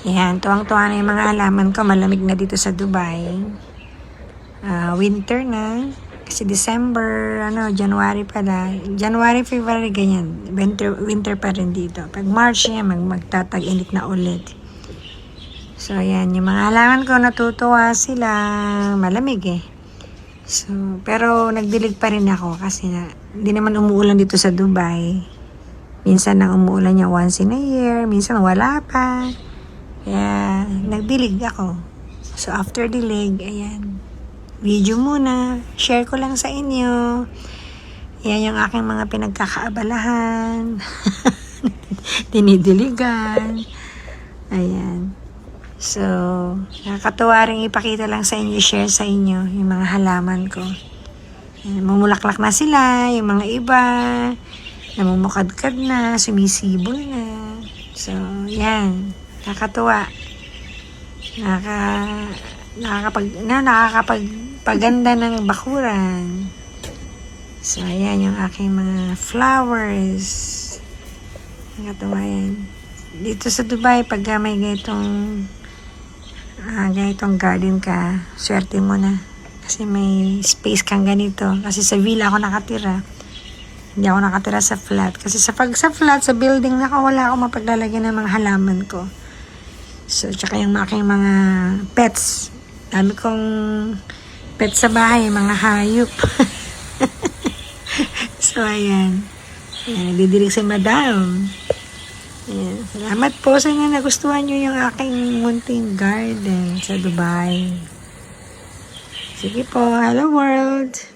Yan, tuwang-tuwa na yung mga halaman ko. Malamig na dito sa Dubai. Winter na. Kasi December, January pala. January, February, ganyan. Winter pa rin dito. Pag March yan, magtatag-init na ulit. So, yan. Yung mga halaman ko, natutuwa sila. Malamig eh. So, pero nagdilig pa rin ako kasi hindi naman umuulan dito sa Dubai. Minsan nang umuulan niya once in a year. Minsan wala pa. Kaya, nagdilig ako. So, after dilig, ayan. Video muna. Share ko lang sa inyo. Yan yung aking mga pinagkakaabalahan. Dinidiligan. Ayan. So, nakakatuwa rin ipakita lang sa inyo, share sa inyo yung mga halaman ko. Ayan, mamulaklak na sila, yung mga iba. Namumukadkad na, sumisibol na. So, yan. Nakakatuwa. Nakakapagpaganda ng bakuran. So, ayan yung aking mga flowers. Nakakatuwa yan. Dito sa Dubai, pag may ganitong garden ka, swerte mo na. Kasi may space kang ganito. Kasi sa villa ako nakatira. Hindi ako nakatira sa flat. Kasi sa flat, sa building wala ako mapaglalagyan ng mga halaman ko. So, tsaka yung aking mga pets. Dami kong pets sa bahay, mga hayop. So, ayan. Nagdidilig si Madam. Ayan. Salamat po sa inyo nagustuhan nyo yung aking munting garden sa Dubai. Sige po, hello world!